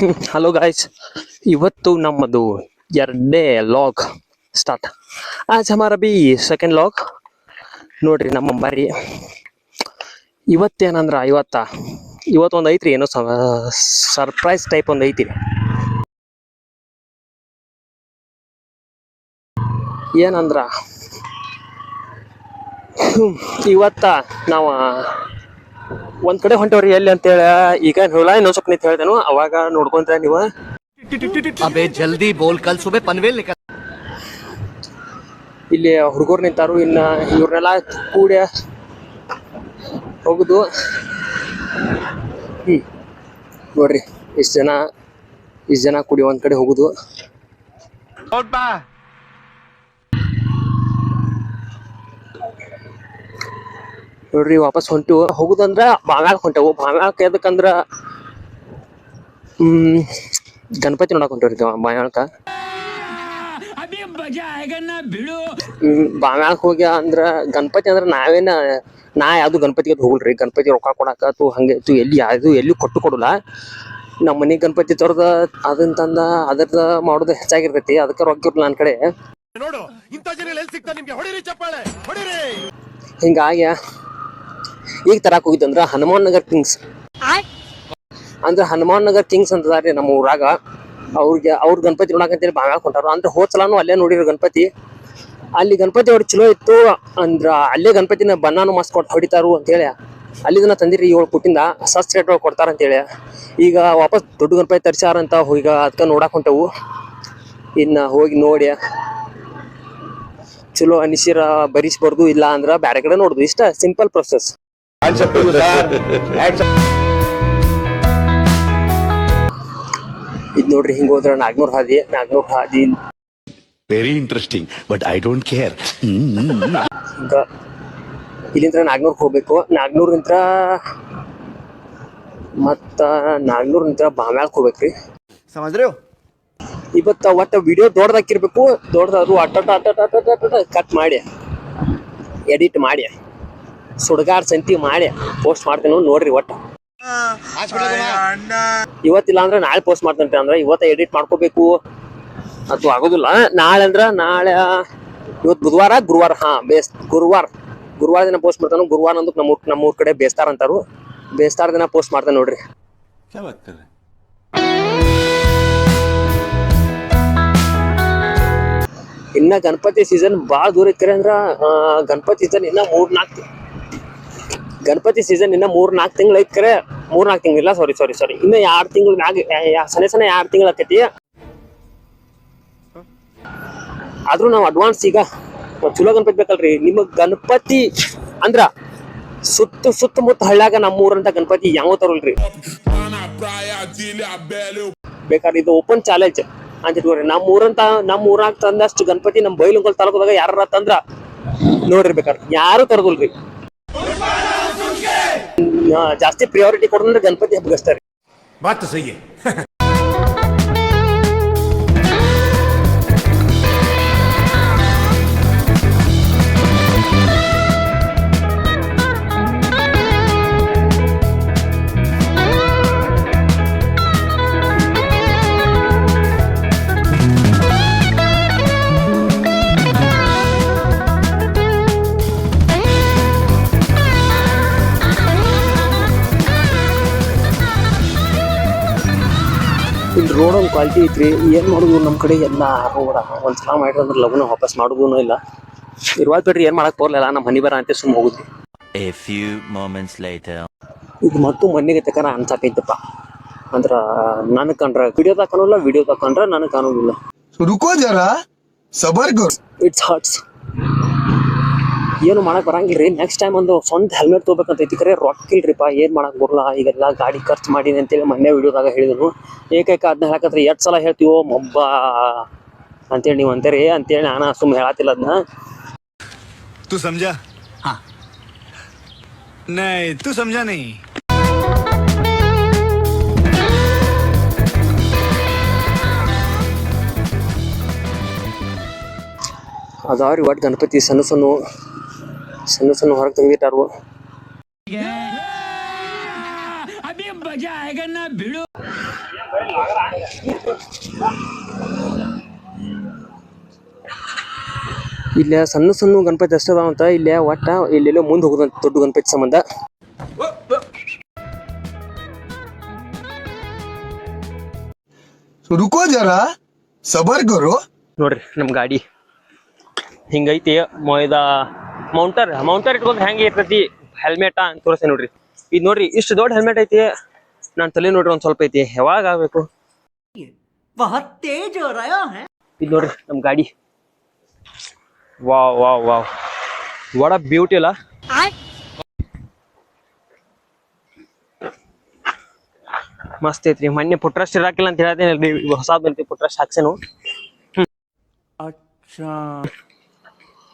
Hello guys, ಇವತ್ತು ನಮ್ಮದು ಎರಡನೇ ಲಾಗ್ ಸ್ಟಾರ್ಟ್. ಆಜ್ ಹಮಾರ ಬಿ ಸೆಕೆಂಡ್ ಲಾಗ್. ನೋಡ್ರಿ ನಮ್ಮ ಬಾರಿ ಇವತ್ತೇನಂದ್ರ ಇವತ್ತೊಂದು ಐತ್ರಿ, ಏನೋ ಸರ್ಪ್ರೈಸ್ ಟೈಪ್ ಒಂದು ಐತಿ. ಏನಂದ್ರ ಇವತ್ತ ನಾವು ಒಂದ್ ಕಡೆ ಹೊಂಟವ್ರಿ. ಎಲ್ಲಿ ಅಂತೇಳಿ ಈಗ ಹೊಲ ಇನ್ನೊಂದ್ ಸ್ವಲ್ಪ ಹೇಳ್ತೇನು, ಅವಾಗ ನೋಡ್ಕೊಂತ ನೀವು. ಅಬೇ ಜಲ್ದಿ ಬೋಲ್, ಕಲ್ ಸುಬೆ ಪನ್ವೇಲ್ ನಿಕಲ್. ಇಲ್ಲಿ ಹುಡುಗರು ನಿಂತಾರು, ಇನ್ನ ಇವ್ರನ್ನೆಲ್ಲ ಕೂಡಿ ಹೋಗುದು. ನೋಡ್ರಿ ಇಷ್ಟ ಜನ ಕೂಡಿ ಒಂದ್ ಕಡೆ ಹೋಗುದು. ನೋಡ್ರಿ ವಾಪಸ್ ಹೋಗುದಂದ್ರ ಬಾವ್ಯಾಳಕ್ ಹೊಂಟವು. ಬಾವ್ಯಾಳಕ್ ಎದಕ್ಕಂದ್ರ ಗಣಪತಿ ನೋಡಕ್ ಹೊಂಟವ್ರಿ ಬಾವ್ಯಾಳಕ. ಬಾವ್ಯಾಳಕ್ ಹೋಗಿ ಅಂದ್ರ ಗಣಪತಿ ಅಂದ್ರ ನಾ ಯಾವ್ದು ಗಣಪತಿಗೆ ಹೋಗಲ್ರಿ. ಗಣಪತಿ ರೊಕ್ಕ ಕೊಡಾಕ ಅಥವಾ ಹಂಗೆ ಎಲ್ಲಿ ಕೊಡಲ್ಲ. ನಮ್ಮ ಮನೆ ಗಣಪತಿ ತರದ ಅದನ್ನ ತಂದ ಅದ್ರದ ಮಾಡೋದು ಹೆಚ್ಚಾಗಿರ್ತೈತಿ. ಅದಕ್ಕೆ ರೊಕ್ಕ ಇರ್ಲ ನನ್ನ ಕಡೆ. ಹಿಂಗಾಗಿ ಈಗ ತರಾಕ್ ಹೋಗಿದ್ದಂದ್ರ ಹನುಮಾನ್ ನಗರ್ ಕಿಂಗ್ಸ್ ಅಂತದಾರಿ ನಮ್ಮ ಊರಾಗ. ಅವ್ರ ಗಣಪತಿ ನೋಡಕಂತೇಳಿ ಬಾವ್ಯಾಳಕ್ ಹೊಂಟಾರ. ಅಂದ್ರೆ ಹೋದ್ಸಲಾನು ಅಲ್ಲೇ ನೋಡಿರೋ ಗಣಪತಿ. ಅಲ್ಲಿ ಗಣಪತಿ ಅವ್ರು ಚಲೋ ಇತ್ತು ಅಂದ್ರ ಅಲ್ಲೇ ಗಣಪತಿನ ಬಣ್ಣಾನು ಮಸ್ತ್ ಹೊಡಿತಾರು ಅಂತೇಳಿ ಅಲ್ಲಿದನ್ನ ತಂದಿರಿ. 7 ಪುಟ್ಟಿಂದ ಸಸ್ತ್ ರೇಟ್ ಒಳಗೆ ಕೊಡ್ತಾರ ಅಂತೇಳಿ ಈಗ ವಾಪಸ್ ದೊಡ್ಡ ಗಣಪತಿ ತರ್ಸಾರಂತ. ಈಗ ಅದಕ್ಕೆ ನೋಡಕ್ ಹೊಂಟವು. ಇನ್ನ ಹೋಗಿ ನೋಡಿ ಚಲೋ ಅನಿಸಿರ ಬರಿಸ್ಬಾರ್ದು, ಇಲ್ಲ ಅಂದ್ರ ಬ್ಯಾರೆ ಕಡೆ ನೋಡುದು. ಇಷ್ಟ ಸಿಂಪಲ್ ಪ್ರೊಸೆಸ್. ಇದ್ ನೋಡ್ರಿ, ಹಿಂಗ ಹೋದ್ರ ನಾಗ್ನೂರ್ ಹಾದಿ very interesting, but I don't care. ಹಿಂಗ ಇಲ್ಲಿಂದ್ರ ನಾಗ್ನೂರ್ ಹೋಗ್ಬೇಕು. ನಾಗ್ನೂರ್ನಿಂತ್ರ ಬಾವ್ಯಾಳಕ್ ಹೋಗ್ಬೇಕ್ರಿ. ಇವತ್ತ ಒಟ್ಟ ವಿಡಿಯೋ ದೊಡ್ಡದಾಕಿರ್ಬೇಕು. ದೊಡ್ಡದಾದ್ರು ಅಟ್ಟ ಕಟ್ ಮಾಡಿ ಎಡಿಟ್ ಮಾಡಿ ಸುಡ್ಗಾಡ್ ಸಂತಿ ಮಾಡಿ ಪೋಸ್ಟ್ ಮಾಡ್ತೇನೆ. ನೋಡ್ರಿ ಒಟ್ಟ ಇವತ್ತಿಲ್ಲ ಅಂದ್ರೆ ನಾಳೆ ಪೋಸ್ಟ್ ಮಾಡ್ತೇನೆ. ಅಂದ್ರೆ ಇವತ್ತ ಎಡಿಟ್ ಮಾಡ್ಕೋಬೇಕು. ಅದು ಆಗೋದಿಲ್ಲ. ನಾಳೆ ಇವತ್ತು ಬುಧವಾರ, ಗುರುವಾರ ಗುರುವಾರ ದಿನ ಪೋಸ್ಟ್ ಮಾಡ್ತಾನು. ಗುರುವಾರ ಅಂದಕ್ ನಮ್ಮೂರ್ ಕಡೆ ಬೇಸ್ತಾರ ಅಂತಾರು. ಬೇಸ್ತಾರ ದಿನ ಪೋಸ್ಟ್ ಮಾಡ್ತಾನೆ ನೋಡ್ರಿ. ಇನ್ನ ಗಣಪತಿ ಸೀಸನ್ ಬಾಳ ದೂರ ಇಕ್ಕರೆ ಅಂದ್ರ ಗಣಪತಿ ಸೀಸನ್ ಇನ್ನ 3-4 ತಿಂಗಳು ಐತ್ಕರೆ. 3-4 ತಿಂಗಳಿಲ್ಲ, ಸಾರಿ ಇನ್ನ 2 ತಿಂಗಳು ಸನೆ 2 ತಿಂಗಳು ಆಕೈತಿ. ಆದ್ರೂ ನಾವು ಅಡ್ವಾನ್ಸ್ ಈಗ ಚಲೋ ಗಣಪತಿ ಬೇಕಲ್ರಿ. ನಿಮಗ್ ಗಣಪತಿ ಅಂದ್ರ ಸುತ್ತಮುತ್ತ ಹಳ್ಳ್ಯಾಗ ನಮ್ಮೂರಂತ ಗಣಪತಿ ಯಾವ ತರಲ್ರಿ. ಬೇಕಾದ್ರೆ ಇದು ಓಪನ್ ಚಾಲೆಂಜ್ ಅಂತ ಇಟ್ಕೋರಿ. ನಮ್ಮ ಊರಾಗ ತಂದಷ್ಟು ಗಣಪತಿ ನಮ್ಮ ಬೈಲುಂಗಲ್ ತಾಲೂಕದಾಗ ಯಾರ ತಂದ್ರ ನೋಡ್ರಿ. ಬೇಕಾದ್ರೆ ಯಾರು ತರದಲ್ರಿ. ಜಾಸ್ತಿ ಪ್ರಿಯಾರಿಟಿ ಕೊಡೋದ್ರೆ ಗಣಪತಿ ಹಬ್ಬಗಸ್ತಾರ. ಇಲ್ಲಿ ರೋಡ್ ಒಂದು ಕ್ವಾಲಿಟಿ ಐತ್ರಿ. ಏನ್ ಮಾಡುದು ನಮ್ಮ ಕಡೆ ಎಲ್ಲ ರೋಡ ಒಂದ್ಸಲ ಮಾಡಿದ್ರೆ ಲಗುನ ವಾಪಸ್ ಮಾಡುದು ಇಲ್ಲ. ಇರ್ವಾದ್ ಬಿಡ್ರಿ, ಏನ್ ಮಾಡಕ್ ಬರಲಿಲ್ಲ. ನಮ್ಮ ಮನಿ ಬರ ಅಂತ ಸುಮ್ ಹೋಗುದ್ರಿ. ಇದು ಮತ್ತು ಮನೆಗೆ ತಕನ ಅನ್ಸಾಕೈತಪ್ಪ. ಅಂದ್ರ ನನ್ ಕಂಡ್ರ ವಿಡಿಯೋದಾಗ ಕಾಣೋಲ್ಲ, ವಿಡಿಯೋದಾಗ ಕಂಡ್ರ ನನಗ್ ಕಾಣೋದಿಲ್ಲ. It's hurts. ಏನು ಮಾಡಕ್ ಬರಂಗಿಲ್ರಿ. ನೆಕ್ಸ್ಟ್ ಟೈಮ್ ಒಂದು ಸ್ವಂತ ಹೆಲ್ಮೆಟ್ ತಗೋಬೇಕಂತೈತಿ. ಕರೆ ರೊಕ್ಕ ಇಲ್ರಿಪ್ಪ, ಏನ್ ಮಾಡಕ್ ಬರಲ್ಲ. ಈಗೆಲ್ಲ ಗಾಡಿ ಖರ್ಚು ಮಾಡೀನಿ ಅಂತೇಳಿ ಮೊನ್ನೆ ವಿಡಿಯೋದಾಗ ಹೇಳಿದ್ರು. ಏಕೈಕ ಅದನ್ನ ಹೇಳಕತ್ರಿ 8 ಸಲ ಹೇಳ್ತೀವೋ ಮೊಬ್ಬ ಅಂತೇಳಿ ನೀವು ಅಂತೀರಿ ಅಂತೇಳಿ ನಾನು ಸುಮ್ಮನೆ ಹೇಳತ್ತಿಲ್ಲ ಅದನ್ನ. तू समझा? हाँ. नहीं, तू समझा नहीं. ಅದಾವ್ರಿ ಒಟ್ಟು ಗಣಪತಿ ಸಣ್ಣ ಹೊರಗೆ ತೆಗೆದಿಟ್ಟಾರು. ಇಲ್ಲ ಸಣ್ಣ ಸಣ್ಣ ಗಣಪತಿ ಅಷ್ಟೇ ಅದಾವ ಅಂತ ಇಲ್ಲೇ ಒಟ್ಟ ಇಲ್ಲೆಲ್ಲೋ ಮುಂದೆ ಹೋಗುದಂತ ದೊಡ್ಡ ಗಣಪತಿ ಸಂಬಂಧ. रुको जरा सबर करो. ನೋಡ್ರಿ ನಮ್ ಗಾಡಿ ಹಿಂಗೈತಿ. ಮೌಂಟರ್ ಇಟ್ಕೊಂಡ್ ಹೆಂಗೆ ಇರ್ತೈತಿ ಹೆಲ್ಮೆಟ್ ಅಂತ ತೋರಿಸ್ತೆ ನೋಡ್ರಿ. ಇದು ನೋಡ್ರಿ ಇಷ್ಟು ದೊಡ್ಡ ಹೆಲ್ಮೆಟ್ ಐತಿ. ನಾನ್ ತಲೆ ನೋಡ್ರಿ ಒಂದ್ ಸ್ವಲ್ಪ ಐತಿ. ಯಾವಾಗ ಆಗ್ಬೇಕು ಇದು ನೋಡ್ರಿ ನಮ್ ಗಾಡಿ. Wow wow wow what a beauty ಅಲ್ಲ. ಮಸ್ತ್ ಐತ್ರಿ. ಮೊನ್ನೆ ಪುಟ್ರಸ್ಟ್ ಇರಾಕಿಲ್ಲ ಅಂತ ಹೇಳ್ತೇನೆ. ಹೊಸಾದ್ ಬಂತಿ ಪುಟ್ರಸ್ಟ್ ಹಾಕ್ಸೇನು.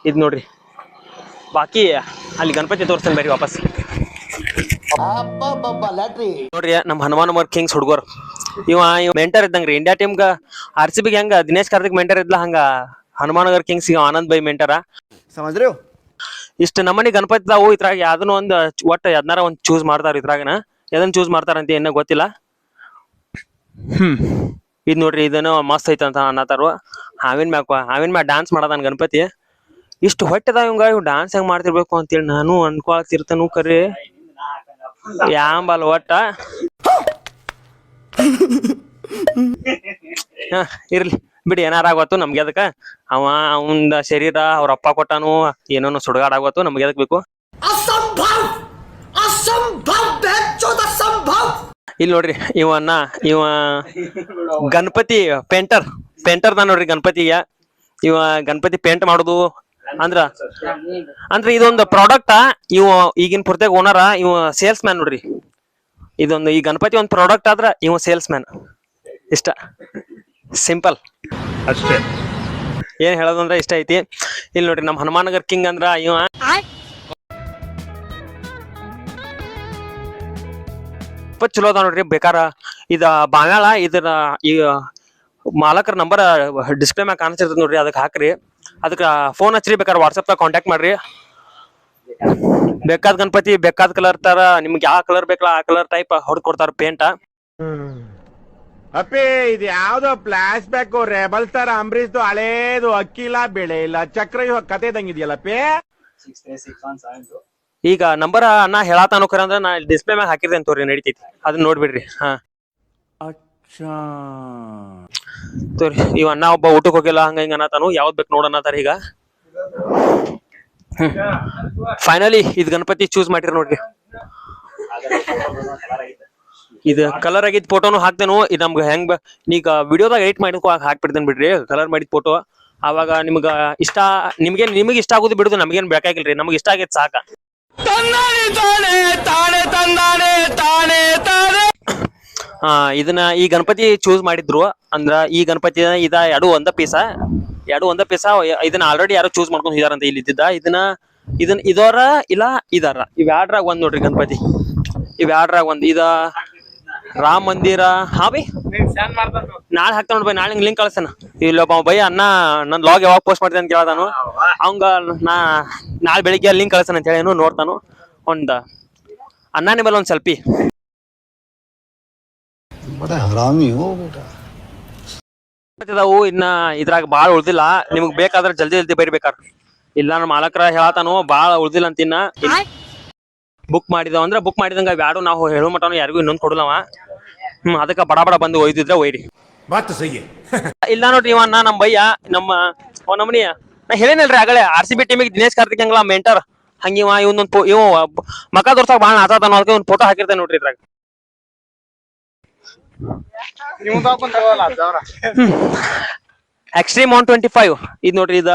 ಇದ್ ನೋಡ್ರಿ ಬಾಕಿ ಅಲ್ಲಿ ಗಣಪತಿ ತೋರ್ಸ್ತೇನೆ ಬೇರೆ ವಾಪಸ್. ನೋಡ್ರಿ ನಮ್ ಹನುಮಾನ್ ವರ್ಕ್ ಕಿಂಗ್ಸ್ ಹುಡುಗರು. ಇವ ಮೆಂಟರ್ ಇದ್ದಂಗ್ರಿ. ಇಂಡಿಯಾ ಟೀಮ್ಗ RCB ಗೆ ಹೆಂಗ ದಿನೇಶ್ ಕಾರ್ತಿಕ್ ಮೆಂಟರ್ ಇದ್ಲ ಹಂಗ ಹನುಮಾನಗರ್ ಕಿಂಗ್ಸ್ ಆನಂದ್ ಬೈ ಮೆಂಟರ. ಇಷ್ಟ ನಮ್ಮನಿ ಗಣಪತಿ ಇದಾವು. ಇದ್ರಾಗ ಯಾವ್ದನ್ನ ಒಂದ್ ಒಟ್ಟು ಯಾವ್ದನಾರ ಒಂದ್ ಚೂಸ್ ಮಾಡ್ತಾರ. ಇದ್ರಾಗನ ಯಾವ್ದನ್ ಚೂಸ್ ಮಾಡ್ತಾರಂತ ಏನೋ ಗೊತ್ತಿಲ್ಲ. ಇದ್ ನೋಡ್ರಿ ಇದನ್ನು ಮಸ್ತ್ ಐತಂತ ಅನ್ನತಾರು. ಹಾವಿನ ಮ್ಯಾಗ ಡಾನ್ಸ್ ಮಾಡದಾನ ಗಣಪತಿ. ಇಷ್ಟು ಹೊಟ್ಟೆದ ಇವ್ ಡಾನ್ಸ್ ಹೆಂಗ್ ಮಾಡ್ತಿರ್ಬೇಕು ಅಂತೇಳಿ ನಾನು ಅನ್ಕೊಳತಿರ್ತಾನು. ಕರೆ ಯಾಂಬಲ್ ಒಟ್ಟ ಇರ್ಲಿ ಬಿಡಿ. ಏನಾರಾಗತ್ತು ನಮ್ಗೆ ಅದಕ್ಕ. ಅವಂದ ಶರೀರ ಅವ್ರ ಅಪ್ಪ ಕೊಟ್ಟಾನು ಏನೋ ಸುಡಗಾಡ ಆಗತ್ತು. ನಮ್ಗೆ ಅದಕ್ ಬೇಕು. ಇಲ್ಲಿ ನೋಡ್ರಿ ಇವ ಗಣಪತಿ ಪೇಂಟರ್ ದ ನೋಡ್ರಿ ಗಣಪತಿಗೆ. ಇವ ಗಣಪತಿ ಪೇಂಟ್ ಮಾಡುದು ಅಂದ್ರ ಇದೊಂದು ಪ್ರಾಡಕ್ಟ್. ಇವ ಈಗಿನ ಪೂರ್ತಿಯಾಗ ಓನರ. ಇವ ಸೇಲ್ಸ್ ಮ್ಯಾನ್ ನೋಡ್ರಿ. ಇದೊಂದು ಈ ಗಣಪತಿ ಒಂದ್ ಪ್ರಾಡಕ್ಟ್ ಆದ್ರ ಇವ ಸೇಲ್ಸ್ ಮ್ಯಾನ್. ಇಷ್ಟ ಸಿಂಪಲ್ ಅಷ್ಟೇ. ಏನ್ ಹೇಳೋದಂದ್ರ ಇಷ್ಟ ಐತಿ. ಇಲ್ಲಿ ನೋಡ್ರಿ ನಮ್ ಹನುಮಾನಗರ್ ಕಿಂಗ್ ಅಂದ್ರ ಇವ ಚಲೋ ಅದ ನೋಡ್ರಿ. ಬೇಕಾರ ಇದ ಬಾವ್ಯಾಳ ಇದ್ರ ಈ ಮಾಲಕರ ನಂಬರ್ ಡಿಸ್ಪ್ಲೇ ಮ್ಯಾಗ ಕಾಣಿಸಿರ್ತದ ನೋಡ್ರಿ. ಅದಕ್ಕೆ ಹಾಕ್ರಿ. ಅದಕ್ಕ ಫೋನ್ ಹಚ್ಚ್ರಿ. ಬೇಕಾದ್ರೆ ವಾಟ್ಸಪ್ದಾಗ ಕಾಂಟ್ಯಾಕ್ಟ್ ಮಾಡ್ರಿ. ಬೇಕಾದ ಗಣಪತಿ ಬೇಕಾದ ಕಲರ್ ತರ ನಿಮ್ಗೆ ಯಾವ ಕಲರ್ ಬೇಕಲ್ಲ ಆ ಕಲರ್ ಟೈಪ್ ಹೊಡೆದ್ ಕೊಡ್ತಾರ ಪೇಂಟ. ಅಪ್ಪಿ ಇದು ಯಾವ್ದೋ flash back rebel star Ambareesh ಹಳೇದು ಅಕ್ಕಿಲ್ಲ ಬೆಳೆ ಇಲ್ಲ ಚಕ್ರ ಕತೆ ಇದಂಗಿದೆಯಲ್ಲಪ್ಪಿ. ಈಗ ನಂಬರ್ ನಾ ಹೇಳತಾನೋ ಖರೆ ಅಂದ್ರ ನಾ ಡಿಸ್ಪ್ಲೇ ಮ್ಯಾಗ ಹಾಕಿರ್ತೇನೆ ತೋರಿ. ನಡಿತೈತಿ ಅದನ್ನ ನೋಡ್ಬಿಡ್ರಿ. ತೋರಿ ಇವ ಅಣ್ಣ ಒಬ್ಬ ಊಟಕ್ಕೆ ಹೋಗಿಲ್ಲ ಹಂಗ ಹಿಂಗ ಅನ್ನತಾನು. ಯಾವ್ದ್ ಬೇಕು ನೋಡನ್ನತಾರ ಈಗ. ಫೈನಲಿ ಇದ್ ಗಣಪತಿ ಚೂಸ್ ಮಾಡಿರಿ ನೋಡ್ರಿ. ಇದು ಕಲರ್ ಆಗಿದ್ ಫೋಟೋನು ಹಾಕ್ತೇನು. ಇದು ನಮ್ಗೆ ಹೆಂಗ್ ಈಗ ವಿಡಿಯೋದಾಗ ಎಡಿಟ್ ಮಾಡಿದ್ಕೋ ಹಾಕ್ಬಿಡ್ತೇನೆ ಬಿಡ್ರಿ. ಕಲರ್ ಮಾಡಿದ ಫೋಟೋ ಅವಾಗ ನಿಮ್ಗ ಇಷ್ಟ ನಿಮಗೆ ಇಷ್ಟ ಆಗೋದು ಬಿಡುದು ನಮ್ಗೇನ್ ಬೇಕಾಗಿಲ್ರಿ. ನಮ್ಗೆ ಇಷ್ಟ ಆಗೈತ್ ಸಾಕ. ಇದನ್ನ ಈ ಗಣಪತಿ ಚೂಸ್ ಮಾಡಿದ್ರು ಅಂದ್ರ ಈ ಗಣಪತಿ ಎರಡು ಒಂದ ಪೀಸ ಇದನ್ನ ಆಲ್ರೆಡಿ ಯಾರು ಚೂಸ್ ಮಾಡ್ಕೊಂಡು ಹೋಗಿದಾರಂತ ಇಲ್ಲಿ ಇದ್ದಿದ್ದ. ಇದನ್ನ ಇದೋರ ಇಲ್ಲ ಇದಾರ ಇವ್ಯಾಡ್ರಾಗ ಒಂದ್ ನೋಡ್ರಿ ಗಣಪತಿ. ಇವ್ಯಾಡ್ರಾಗ ಒಂದ್ ಇದ ರಾಮ ಮಂದಿರ. ಬೈ ನಾಳೆ ಹಾಕ್ತಾನ ನೋಡ್ಬೈ. ನಾಳೆ ಲಿಂಕ್ ಕಳ್ಸೇನ. ಇಲ್ಲೊಬ್ಬ ಬೈ ಅಣ್ಣ ನನ್ ಲಾಗ್ ಯಾವಾಗ ಪೋಸ್ಟ್ ಮಾಡ್ತೇನೆ ಅಂತ ಕೇಳ್ತಾನು. ಅವಂಗ ನಾಳೆ ಬೆಳಿಗ್ಗೆ ಲಿಂಕ್ ಕಳ್ಸೇನ ಅಂತ ಹೇಳಿ ನೋಡ್ತಾನು. ಒಂದ್ ಅಣ್ಣಾನಿ ಮೇಲೆ ಒಂದ್ ಸೆಲ್ಫಿ. ಇನ್ನ ಇದ್ರಾಗ ಬಾಳ ಉಳ್ದಿಲ್ಲ. ನಿಮಗ್ ಬೇಕಾದ್ರೆ ಜಲ್ದಿ ಬರಿಬೇಕಾರ. ಇಲ್ಲ ನಮ್ಮ ಮಾಲಕರ ಹೇಳತಾನು ಬಾಳ ಉಳ್ದಿಲ್ಲ ಅಂತ. ಇನ್ನ ಬುಕ್ ಮಾಡಿದವ ಅಂದ್ರ ಬುಕ್ ಮಾಡಿದಂಗ ಬ್ಯಾಡು. ನಾವು ಹೇಳೋ ಮಟನು ಯಾರಿಗೂ ಇನ್ನೊಂದ್ ಕೊಡಲವ. ಅದಕ್ಕ ಬಡ ಬಂದು ಒಯ್ದಿದ್ರ ಒಯ್ರಿ. ಇಲ್ಲ ನೋಡ್ರಿ ಇವ ನಮ್ ಬಯ್ಯ ನಮ್ಮನಿ ನಾ ಹೇಳೇನಲ್ರಿ ಆಗಲೇ RCB ಟೀಮಿಗೆ ದಿನೇಶ್ ಕಾರ್ತಿಕ್ ಹಂಗಲ್ಲ ಮೆಂಟರ್ ಹಂಗಿವ. ಇವ ಮಕ ತೋರ್ಸಾಕ ಬಾಳ ನಾತಾತಾನ. ಅದಕ್ಕೆ ಒಂದ್ ಫೋಟೋ ಹಾಕಿರ್ತೇನೆ ನೋಡ್ರಿ ಇದ್ರಾಗ. ಎಕ್ಸ್ಟ್ರೀಮ್ 125 ಇದ್ ನೋಡ್ರಿ. ಇದ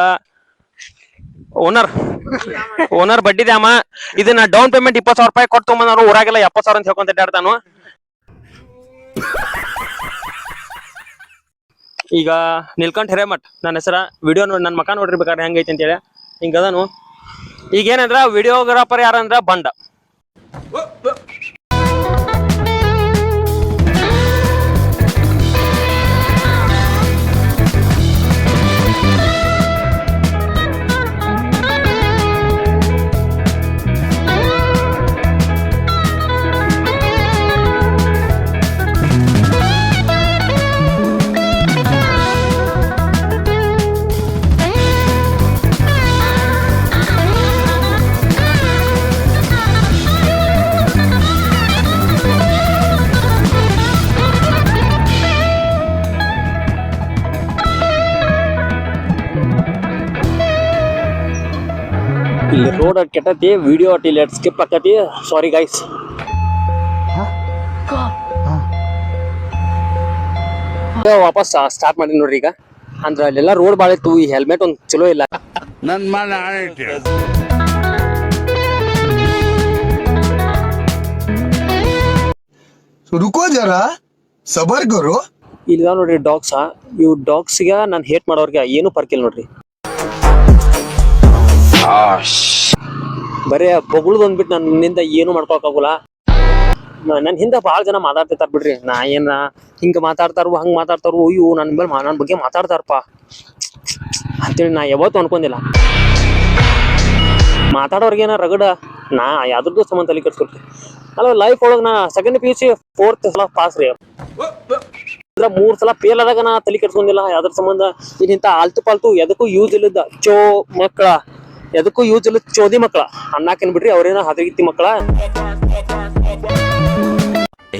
ಓನರ್ ಬಡ್ಡಿ ದ್ಯಾಮ. ಇದನ್ನ ಡೌನ್ ಪೇಮೆಂಟ್ 20,000 ರೂಪಾಯಿ ಕೊಟ್ಟು ತೊಗೊಂಬಂದ್ರು. ಊರಾಗೆಲ್ಲ 70,000 ಅಂತ ಹೇಳ್ಕೊಂತ ಅಡ್ಡಾಡ್ತಾನು. ಈಗ ನಿಲ್ಕಂಠ ಹಿರೇಮಠ್ ನನ್ನ ಹೆಸರ. ವಿಡಿಯೋ ನೋಡಿ ನನ್ನ ಮಕ ನೋಡ್ರಿ ಬೇಕಾದ್ರೆ ಹೆಂಗೈತಿ ಅಂತೇಳಿ. ಹಿಂಗದನು. ಈಗ ಏನಂದ್ರ ವಿಡಿಯೋಗ್ರಾಫರ್ ಯಾರಂದ್ರ ಬಂಡ. ಇಲ್ಲಿ ರೋಡ್ ಕೆಟ್ಟತಿ, ವಿಡಿಯೋ ಲೇಟ್ ಸ್ಕಿಪ್ ಆಕತಿ. Sorry guys. ವಾಪಸ್ ಸ್ಟಾರ್ಟ್ ಮಾಡಿ ನೋಡ್ರಿ. ಈಗ ಅಂದ್ರೆ ಅಲ್ಲೆಲ್ಲ ರೋಡ್ ಭಾಳ ಇತ್ತು, ಈ ಹೆಲ್ಮೆಟ್ ಒಂದು ಚಲೋ ಇಲ್ಲ. ನನ್ ಮನೆ रुको जरा सबर करो. ಇಲ್ಲಿ ನೋಡ್ರಿ ಡಾಗ್ಸ್. ಇವು ಡಾಗ್ಸ್ಗೆ ನಾನು ಹೇಟ್ ಮಾಡೋರ್ಗೆ ಏನು ಪರ್ಕಿಲ್ಲ ನೋಡ್ರಿ. ಬರೇ ಬೊಗಳದ್ ಅಂದ್ಬಿಟ್ಟು ನನ್ನಿಂದ ಏನು ಮಾಡ್ಕೊಳಕಾಗಲ್ಲ. ನನ್ನ ಹಿಂದೆ ಭಾಳ ಜನ ಮಾತಾಡ್ತಿರ್ತಾರ ಬಿಡ್ರಿ. ನಾ ಏನ ಹಿಂಗ ಮಾತಾಡ್ತಾರು ಹಂಗ ಮಾತಾಡ್ತಾರು, ಅಯ್ಯೋ ನನ್ನ ಬಗ್ಗೆ ಮಾತಾಡ್ತಾರಪ್ಪ ಅಂತೇಳಿ ನಾ ಯಾವತ್ತೂ ಅನ್ಕೊಂಡಿಲ್ಲ. ಮಾತಾಡೋರ್ಗೆ ಏನ ರಗಡ ನಾ ಯಾವ್ದು ಸಂಬಂಧ ತಲೆ ಕೆಡ್ಸ್ಕೊಳ್ರಿ. ಅಲ್ಲ ಲೈಫ್ ಒಳಗೆ ನಾ ಸೆಕೆಂಡ್ PUC 4th ಸಲ ಪಾಸ್ ರೀ. 3 ಸಲ ಫೇಲ್ ಆದಾಗ ನಾ ತಲೆ ಕೆಡ್ಸ್ಕೊಂಡಿಲ್ಲ ಯಾವ್ದ್ರ ಸಂಬಂಧ. ಇಂಥ ಆಲ್ತು ಪಾಲ್ತು ಎದಕ್ಕೂ ಯೂಸ್ ಇಲ್ಲದ ಮಕ್ಕಳ, ಎದಕ್ಕೂ ಯೂಸ್ ಇಲ್ಲದ ಚೋದಿ ಮಕ್ಕಳ ಅಣ್ಣಾಕೇನ್ ಬಿಡ್ರಿ. ಅವ್ರೇನ ಹದಗಿತ್ತಿ ಮಕ್ಕಳ.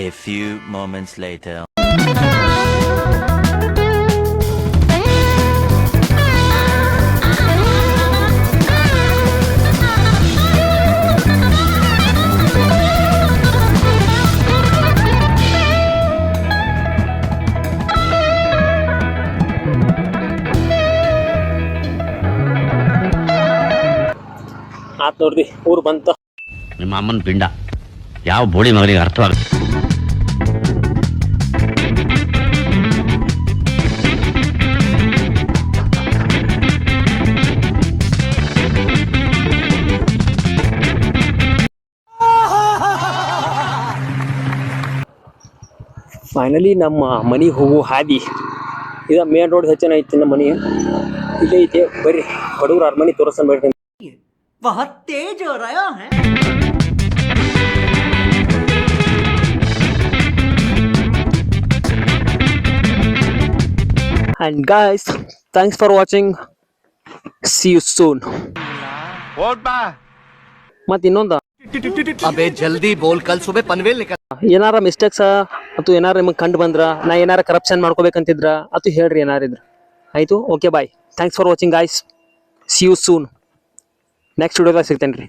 A few moments later. ಆತ್ ನೋಡ್ರಿ, ಊರು ಬಂತ. ನಿಮ್ಮ ಅಮ್ಮನ ಪಿಂಡ ಯಾವ ಬೋಳಿ ಮಗನಿಗೆ ಅರ್ಥವಾಗುತ್ತೆ. ಫೈನಲಿ ನಮ್ಮ ಮನೆಗೆ ಹೋಗೋ ಹಾದಿ ಇದ. ಮೇನ್ ರೋಡ್ ಹೆಚ್ಚನ ಐತಿ ನಮ್ಮ ಮನೆ ಇಲ್ಲೇ ಐತೆ. ಬರ್ರಿ ಬಡವ್ರ ಅರಮನೆ ತೋರಿಸ್ತಾನೆ ಬೇಡ್ರಿ. बहुत तेज हो रहा है. And guys, thanks for watching. See you soon. ಮತ್ ಇನ್ನೊಂದು अबे जल्दी बोल, कल सुबह पनवेल निकल. ಏನಾರ ಮಿಸ್ಟೇಕ್ಸ್ ಅಥವಾ ಏನಾರ ನಿಮಗೆ ಕಂಡು ಬಂದ್ರ, ನಾ ಏನಾರ ಕರಪ್ಷನ್ ಮಾಡ್ಕೋಬೇಕಂತಿದ್ರ ಅದು ಹೇಳ್ರಿ ಏನಾರಿದ್ರ. ಆಯ್ತು, okay bye. Thanks for watching guys. See you soon. Next ವಿಡಿಯೋದಾಗ ಸಿಗ್ತೇನೆ ರೀ.